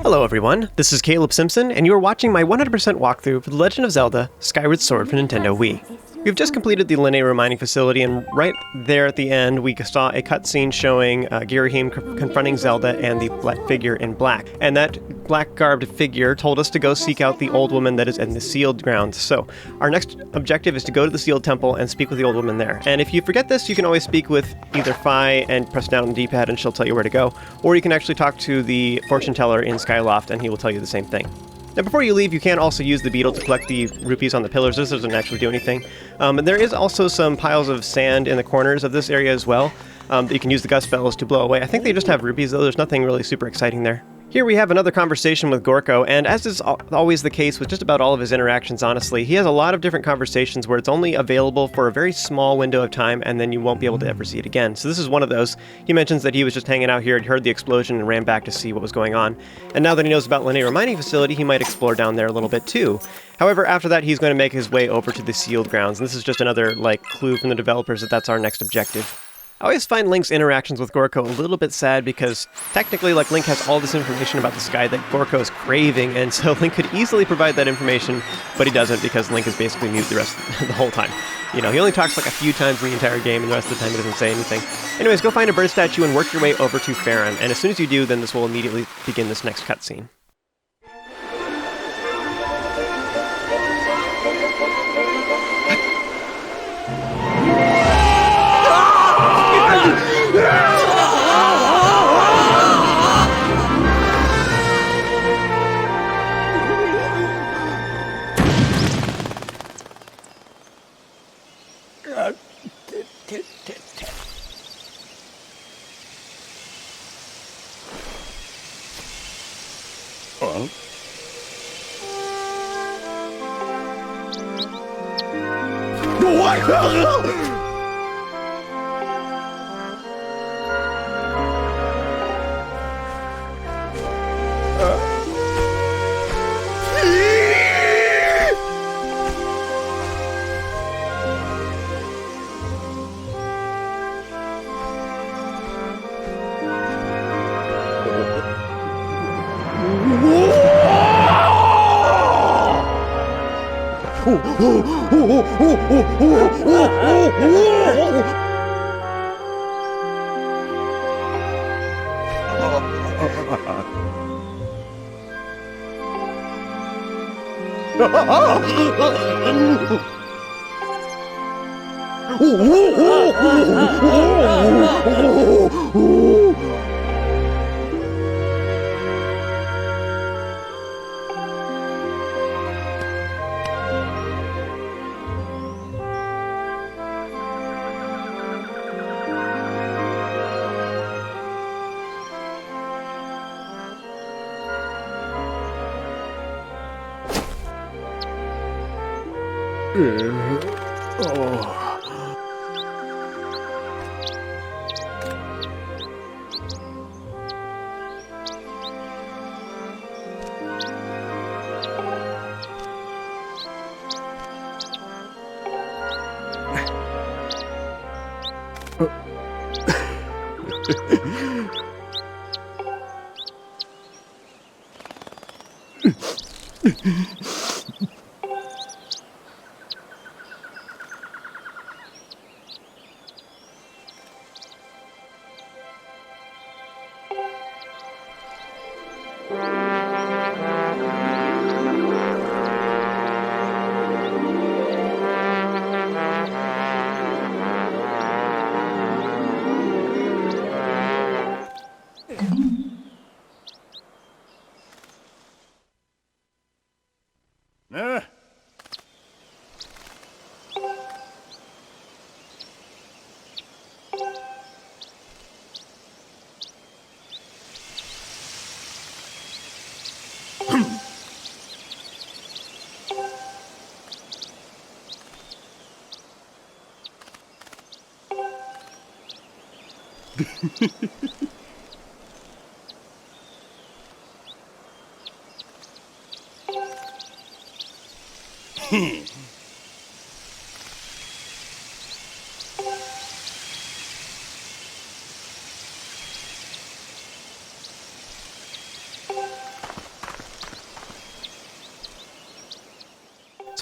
Hello everyone, this is Caleb Simpson, and you are watching my 100% walkthrough for The Legend of Zelda Skyward Sword for Nintendo Wii. We've just completed the linear mining facility, and right there at the end we saw a cutscene showing Girahim confronting Zelda and the figure in black. And that black-garbed figure told us to go seek out the old woman that is in the sealed grounds. So our next objective is to go to the sealed temple and speak with the old woman there. And if you forget this, you can always speak with either Fi and press down on the D-pad and she'll tell you where to go, or you can actually talk to the fortune teller in Skyloft and he will tell you the same thing. Now, before you leave, you can also use the beetle to collect the rupees on the pillars. This doesn't actually do anything. There is also some piles of sand in the corners of this area as well that you can use the gust fellows to blow away. I think they just have rupees, though. There's nothing really super exciting there. Here we have another conversation with Gorko, and as is always the case with just about all of his interactions, honestly, he has a lot of different conversations where it's only available for a very small window of time, and then you won't be able to ever see it again. So this is one of those. He mentions that he was just hanging out here, heard the explosion, and ran back to see what was going on. And now that he knows about Linear Mining Facility, he might explore down there a little bit too. However, after that, he's going to make his way over to the sealed grounds, and this is just another, clue from the developers that that's our next objective. I always find Link's interactions with Gorko a little bit sad because technically, Link has all this information about the sky that Gorko is craving, and so Link could easily provide that information, but he doesn't because Link is basically mute the whole time. You know, he only talks a few times in the entire game, and the rest of the time he doesn't say anything. Anyways, go find a bird statue and work your way over to Farron, and as soon as you do, then this will immediately begin this next cutscene.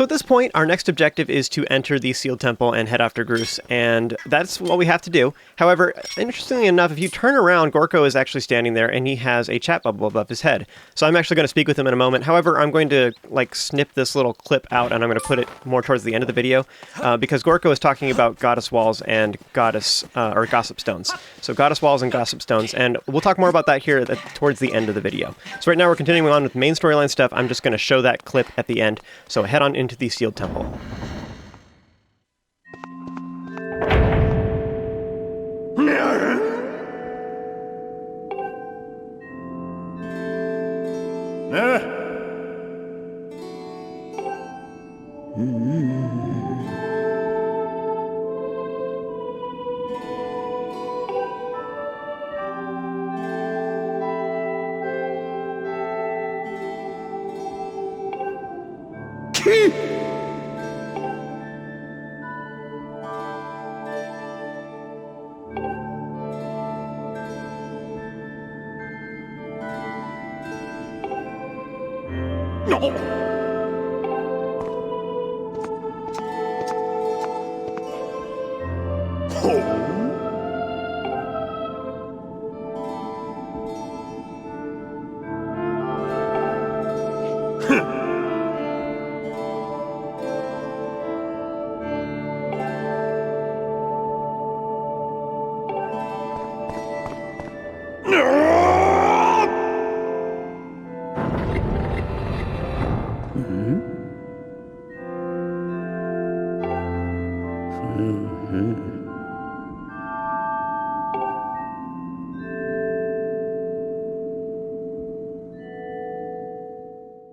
So at this point, our next objective is to enter the sealed temple and head after Groose, and that's what we have to do. However, interestingly enough, if you turn around, Gorko is actually standing there, and he has a chat bubble above his head. So I'm actually going to speak with him in a moment. However, I'm going to snip this little clip out, and I'm going to put it more towards the end of the video, because Gorko is talking about Goddess Walls and Gossip Stones. So Goddess Walls and Gossip Stones, and we'll talk more about that here towards the end of the video. So right now we're continuing on with main storyline stuff. I'm just going to show that clip at the end. So head on into the sealed temple.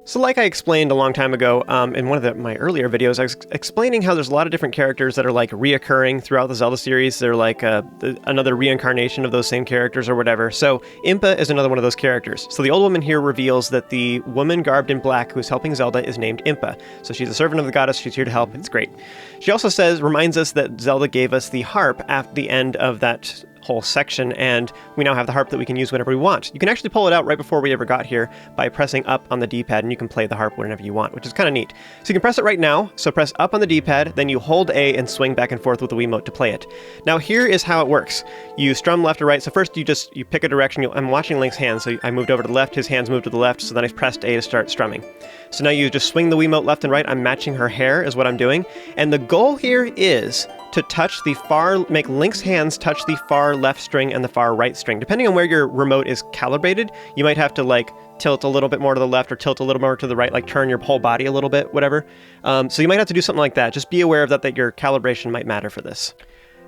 So like I explained a long time ago in one of my earlier videos, I was explaining how there's a lot of different characters that are reoccurring throughout the Zelda series. They're another reincarnation of those same characters or whatever. So Impa is another one of those characters. So the old woman here reveals that the woman garbed in black who's helping Zelda is named Impa. So she's a servant of the goddess. She's here to help. It's great. She also reminds us that Zelda gave us the harp at the end of that whole section, and we now have the harp that we can use whenever we want. You can actually pull it out right before we ever got here by pressing up on the D-pad, and you can play the harp whenever you want, which is kind of neat. So you can press it right now, so press up on the D-pad, then you hold A and swing back and forth with the Wiimote to play it. Now here is how it works. You strum left or right, so first you pick a direction. I'm watching Link's hands, so I moved over to the left, his hands moved to the left, so then I pressed A to start strumming. So now you just swing the Wiimote left and right. I'm matching her hair is what I'm doing, and the goal here is to make Link's hands touch the far left string and the far right string. Depending on where your remote is calibrated, you might have to tilt a little bit more to the left or tilt a little more to the right, turn your whole body a little bit, whatever. So you might have to do something like that. Just be aware of that your calibration might matter for this.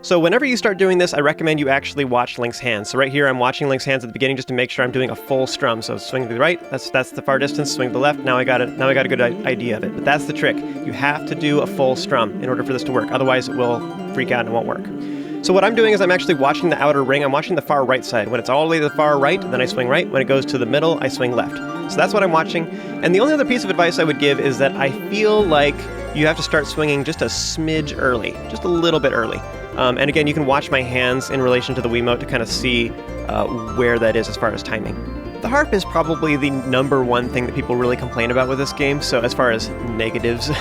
So whenever you start doing this, I recommend you actually watch Link's hands. So right here, I'm watching Link's hands at the beginning just to make sure I'm doing a full strum. So swing to the right, that's the far distance, swing to the left, now I got a good idea of it. But that's the trick. You have to do a full strum in order for this to work. Otherwise it will freak out and it won't work. So what I'm doing is I'm actually watching the outer ring. I'm watching the far right side. When it's all the way to the far right, then I swing right. When it goes to the middle, I swing left. So that's what I'm watching. And the only other piece of advice I would give is that I feel like you have to start swinging just a smidge early, just a little bit early. And again, you can watch my hands in relation to the Wiimote to kind of see where that is as far as timing. The harp is probably the #1 thing that people really complain about with this game, so as far as negatives,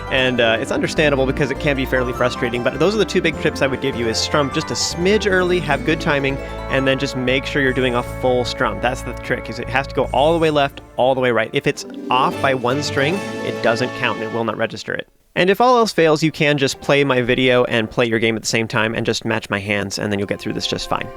and it's understandable because it can be fairly frustrating, but those are the two big tips I would give you is strum just a smidge early, have good timing, and then just make sure you're doing a full strum. That's the trick, is it has to go all the way left, all the way right. If it's off by one string, it doesn't count and it will not register it. And if all else fails, you can just play my video and play your game at the same time and just match my hands, and then you'll get through this just fine.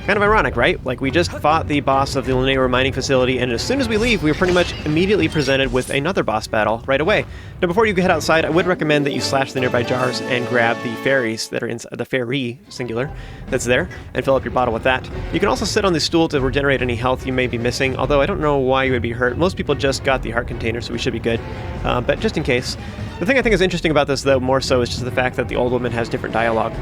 Kind of ironic, right? Like, we just fought the boss of the Linnea mining facility, and as soon as we leave, we were pretty much immediately presented with another boss battle right away. Now, before you head outside, I would recommend that you slash the nearby jars and grab the fairies that are inside, the fairy, singular, that's there, and fill up your bottle with that. You can also sit on the stool to regenerate any health you may be missing, although I don't know why you would be hurt. Most people just got the heart container, so we should be good. But just in case. The thing I think is interesting about this, though, more so, is just the fact that the old woman has different dialogue.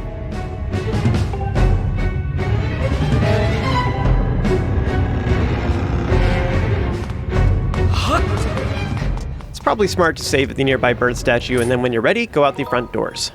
Probably smart to save at the nearby bird statue, and then when you're ready, go out the front doors.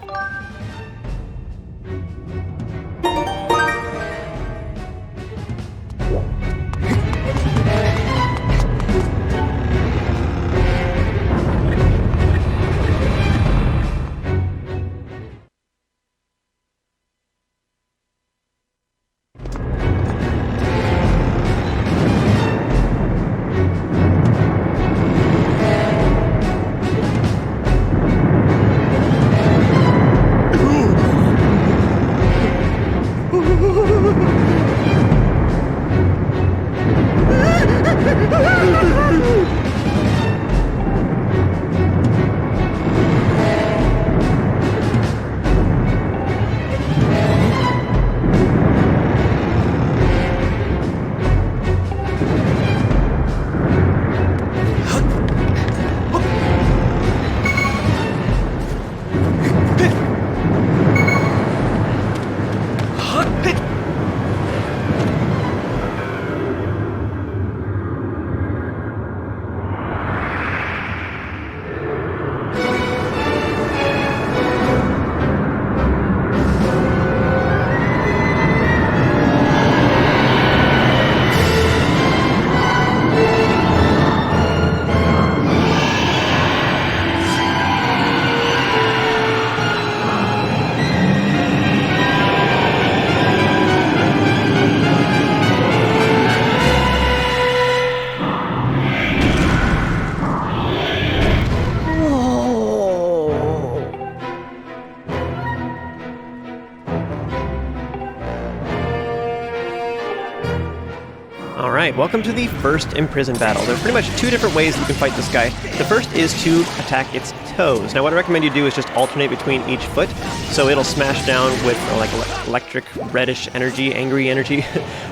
Alright, welcome to the first Imprisoned battle. There's pretty much two different ways you can fight this guy. The first is to attack its toes. Now what I recommend you do is just alternate between each foot, so it'll smash down with like electric, reddish energy, angry energy,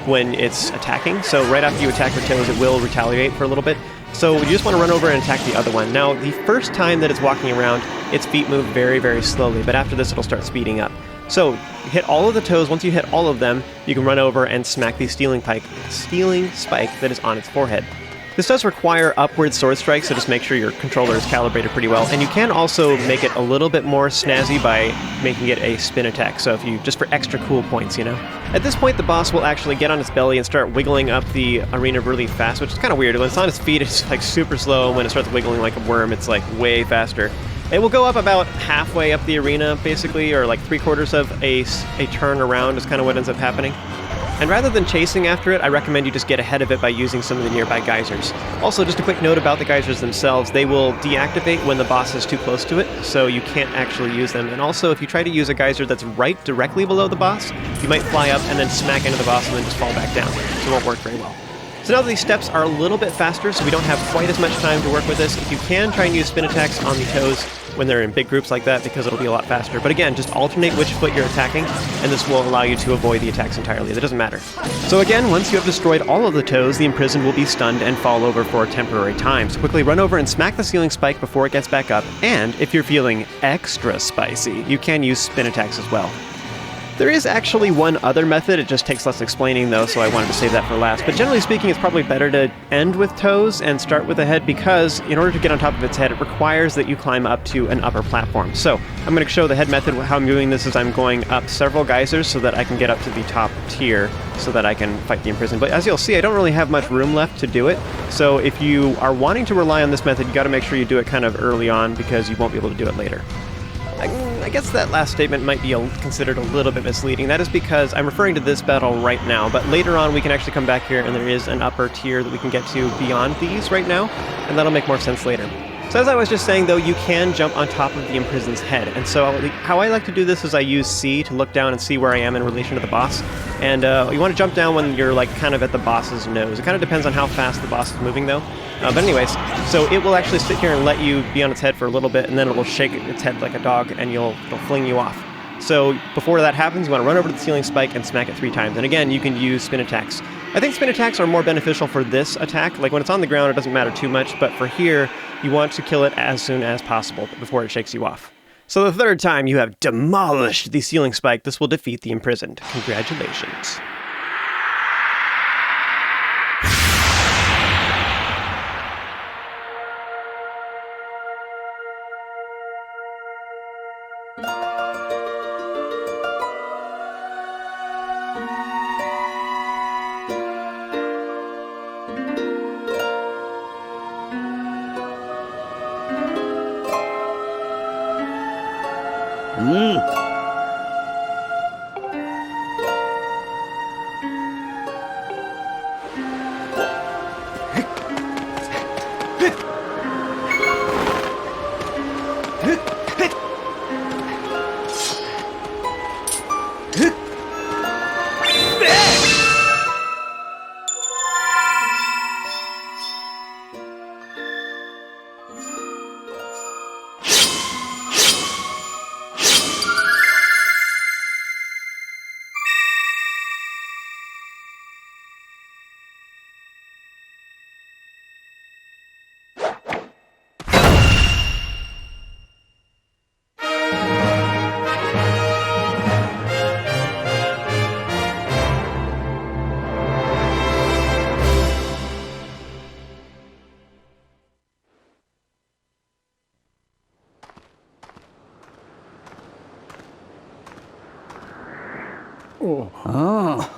when it's attacking. So right after you attack the toes, it will retaliate for a little bit. So you just want to run over and attack the other one. Now, the first time that it's walking around, its feet move very, very slowly, but after this it'll start speeding up. So, hit all of the toes. Once you hit all of them, you can run over and smack the stealing spike that is on its forehead. This does require upward sword strikes, so just make sure your controller is calibrated pretty well. And you can also make it a little bit more snazzy by making it a spin attack, so if you just for extra cool points, you know. At this point, the boss will actually get on its belly and start wiggling up the arena really fast, which is kind of weird. When it's on its feet, it's like super slow, and when it starts wiggling like a worm, it's like way faster. It will go up about halfway up the arena, basically, or like 3/4 of a turn around is kind of what ends up happening. And rather than chasing after it, I recommend you just get ahead of it by using some of the nearby geysers. Also, just a quick note about the geysers themselves, they will deactivate when the boss is too close to it, so you can't actually use them. And also, if you try to use a geyser that's right directly below the boss, you might fly up and then smack into the boss and then just fall back down, so it won't work very well. So now that these steps are a little bit faster, so we don't have quite as much time to work with this, if you can, try and use spin attacks on the toes when they're in big groups like that, because it'll be a lot faster. But again, just alternate which foot you're attacking, and this will allow you to avoid the attacks entirely. That doesn't matter. So again, once you have destroyed all of the toes, the imprisoned will be stunned and fall over for a temporary time. So quickly run over and smack the ceiling spike before it gets back up, and if you're feeling extra spicy, you can use spin attacks as well. There is actually one other method, it just takes less explaining though, so I wanted to save that for last. But generally speaking, it's probably better to end with toes and start with the head because in order to get on top of its head, it requires that you climb up to an upper platform. So I'm going to show the head method. How I'm doing this is I'm going up several geysers so that I can get up to the top tier so that I can fight the Imprisoned. But as you'll see, I don't really have much room left to do it. So if you are wanting to rely on this method, you got to make sure you do it kind of early on because you won't be able to do it later. I guess that last statement might be considered a little bit misleading. That is because I'm referring to this battle right now, but later on we can actually come back here and there is an upper tier that we can get to beyond these right now, and that'll make more sense later. So as I was just saying though, you can jump on top of the Imprisoned's head, and so how I like to do this is I use C to look down and see where I am in relation to the boss, and you want to jump down when you're like kind of at the boss's nose. It kind of depends on how fast the boss is moving though. But anyways, so it will actually sit here and let you be on its head for a little bit, and then it will shake its head like a dog, and it'll fling you off. So before that happens, you want to run over to the ceiling spike and smack it 3 times. And again, you can use spin attacks. I think spin attacks are more beneficial for this attack. Like when it's on the ground, it doesn't matter too much, but for here, you want to kill it as soon as possible before it shakes you off. So the 3rd time you have demolished the ceiling spike, this will defeat the Imprisoned. Congratulations. Oh.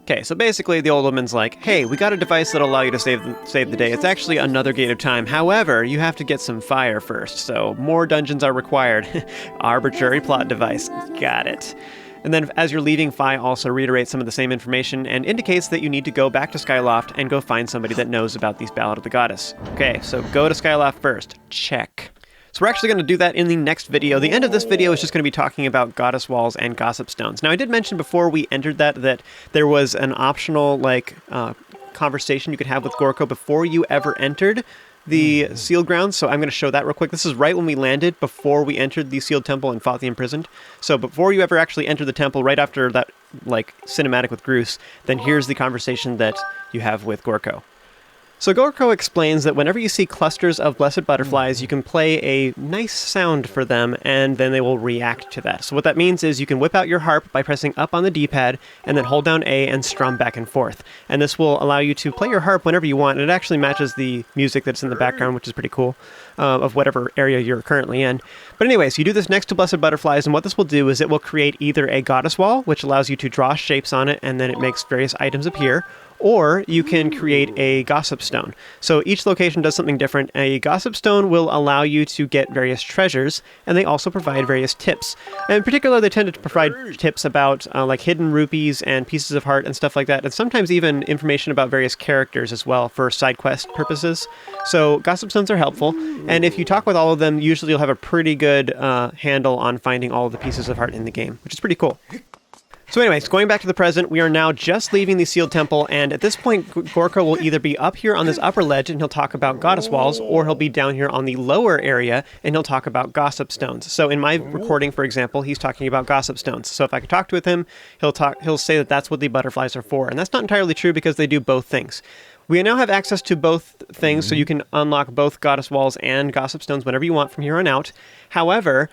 Okay, so basically the old woman's like, hey, we got a device that'll allow you to save the day. It's actually another gate of time. However, you have to get some fire first, so more dungeons are required. Arbitrary plot device. Got it. And then as you're leaving, Fi also reiterates some of the same information and indicates that you need to go back to Skyloft and go find somebody that knows about these Ballad of the Goddess. Okay, so go to Skyloft first. Check. So we're actually going to do that in the next video. The end of this video is just going to be talking about Goddess Walls and Gossip Stones. Now, I did mention before we entered that there was an optional, conversation you could have with Gorko before you ever entered the sealed grounds, so I'm going to show that real quick. This is right when we landed, before we entered the sealed temple and fought the Imprisoned. So before you ever actually enter the temple, right after that, cinematic with Groose, then here's the conversation that you have with Gorko. So Gorko explains that whenever you see clusters of blessed butterflies, you can play a nice sound for them, and then they will react to that. So what that means is you can whip out your harp by pressing up on the D-pad, and then hold down A and strum back and forth. And this will allow you to play your harp whenever you want, and it actually matches the music that's in the background, which is pretty cool, of whatever area you're currently in. But anyways, you do this next to blessed butterflies, and what this will do is it will create either a goddess wall, which allows you to draw shapes on it, and then it makes various items appear, or you can create a gossip stone. So each location does something different. A gossip stone will allow you to get various treasures, and they also provide various tips. And in particular, they tend to provide tips about hidden rupees and pieces of heart and stuff like that, and sometimes even information about various characters as well for side quest purposes. So gossip stones are helpful, and if you talk with all of them, usually you'll have a pretty good handle on finding all of the pieces of heart in the game, which is pretty cool. So anyways, going back to the present, we are now just leaving the sealed temple, and at this point, Gorko will either be up here on this upper ledge and he'll talk about goddess walls, or he'll be down here on the lower area and he'll talk about gossip stones. So in my recording, for example, he's talking about gossip stones. So if I could talk with him, he'll say that that's what the butterflies are for, and that's not entirely true because they do both things. We now have access to both things, so you can unlock both Goddess Walls and Gossip Stones whenever you want from here on out. However,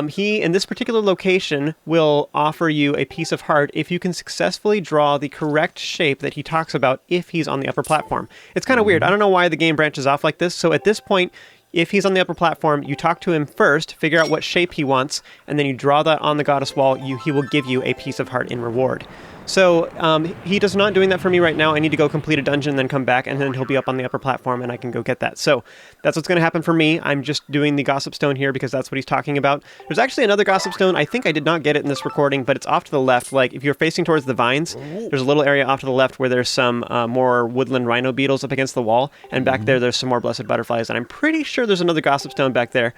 he, in this particular location, will offer you a piece of heart if you can successfully draw the correct shape that he talks about if he's on the upper platform. It's kind of weird. I don't know why the game branches off like this, so at this point, if he's on the upper platform, you talk to him first, figure out what shape he wants, and then you draw that on the Goddess Wall. He will give you a piece of heart in reward. So he does not doing that for me right now. I need to go complete a dungeon, then come back, and then he'll be up on the upper platform, and I can go get that. So that's what's going to happen for me. I'm just doing the Gossip Stone here because that's what he's talking about. There's actually another Gossip Stone. I think I did not get it in this recording, but it's off to the left. Like, if you're facing towards the vines, there's a little area off to the left where there's some more woodland rhino beetles up against the wall, and back there's some more blessed butterflies, and I'm pretty sure there's another Gossip Stone back there.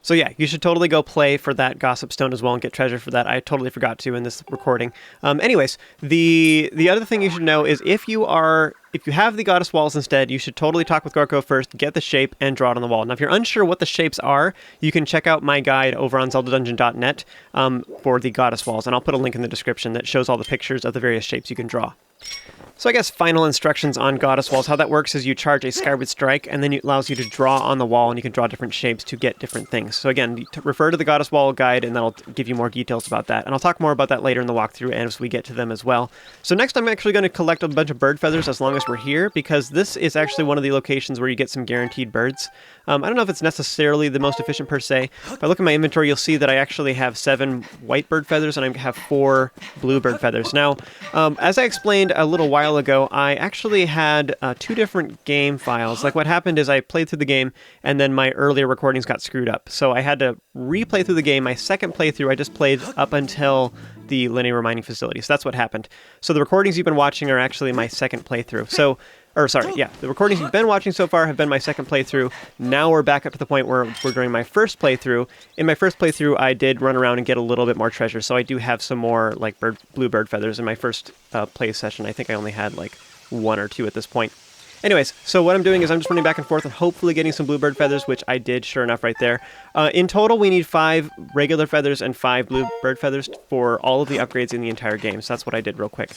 So yeah, you should totally go play for that Gossip Stone as well and get treasure for that. I totally forgot to in this recording. Anyways, the other thing you should know is if you have the Goddess Walls instead, you should totally talk with Gorko first, get the shape, and draw it on the wall. Now, if you're unsure what the shapes are, you can check out my guide over on zeldadungeon.net for the Goddess Walls, and I'll put a link in the description that shows all the pictures of the various shapes you can draw. So I guess final instructions on Goddess Walls. How that works is you charge a Skyward Strike, and then it allows you to draw on the wall, and you can draw different shapes to get different things. So again, refer to the Goddess Wall guide, and that'll give you more details about that. And I'll talk more about that later in the walkthrough as we get to them as well. So next I'm actually going to collect a bunch of bird feathers as long as we're here, because this is actually one of the locations where you get some guaranteed birds. I don't know if it's necessarily the most efficient per se. If I look at my inventory, you'll see that I actually have 7 white bird feathers, and I have 4 blue bird feathers. Now, as I explained a little while ago, I actually had 2 different game files. Like, what happened is I played through the game, and then my earlier recordings got screwed up. So I had to replay through the game. My second playthrough, I just played up until the linear mining facility. So that's what happened. So the recordings you've been watching are actually my second playthrough. The recordings you've been watching so far have been my second playthrough. Now we're back up to the point where we're doing my first playthrough. In my first playthrough, I did run around and get a little bit more treasure, so I do have some more blue bird feathers. In my first play session, I think I only had 1 or 2 at this point. Anyways, so what I'm doing is I'm just running back and forth and hopefully getting some bluebird feathers, which I did, sure enough, right there. In total, we need 5 regular feathers and 5 bluebird feathers for all of the upgrades in the entire game, so that's what I did real quick.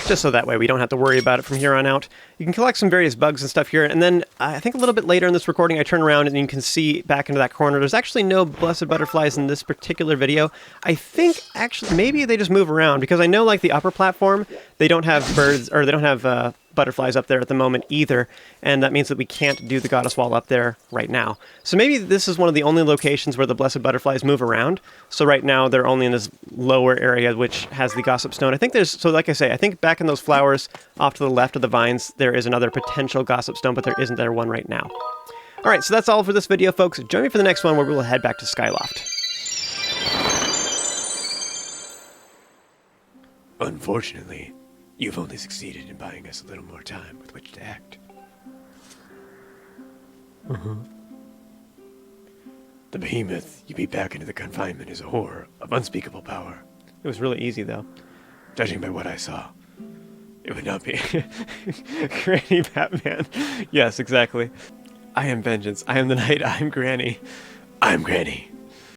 Just so that way we don't have to worry about it from here on out. You can collect some various bugs and stuff here, and then I think a little bit later in this recording I turn around and you can see back into that corner. There's actually no blessed butterflies in this particular video. I think actually maybe they just move around, because I know the upper platform, they don't have birds, or they don't have butterflies up there at the moment either, and that means that we can't do the goddess wall up there right now. So maybe this is one of the only locations where the blessed butterflies move around. So right now they're only in this lower area which has the gossip stone. I think there's, so like I say, I think back in those flowers off to the left of the vines there is another potential gossip stone, but there isn't there one right now. Alright, so that's all for this video, folks. Join me for the next one where we will head back to Skyloft. Unfortunately, you've only succeeded in buying us a little more time with which to act. The behemoth you beat back into the confinement is a horror of unspeakable power. It was really easy, though. Judging by what I saw, it would not be. Granny Batman. Yes, exactly. I am vengeance. I am the knight. I am Granny. I'm Granny.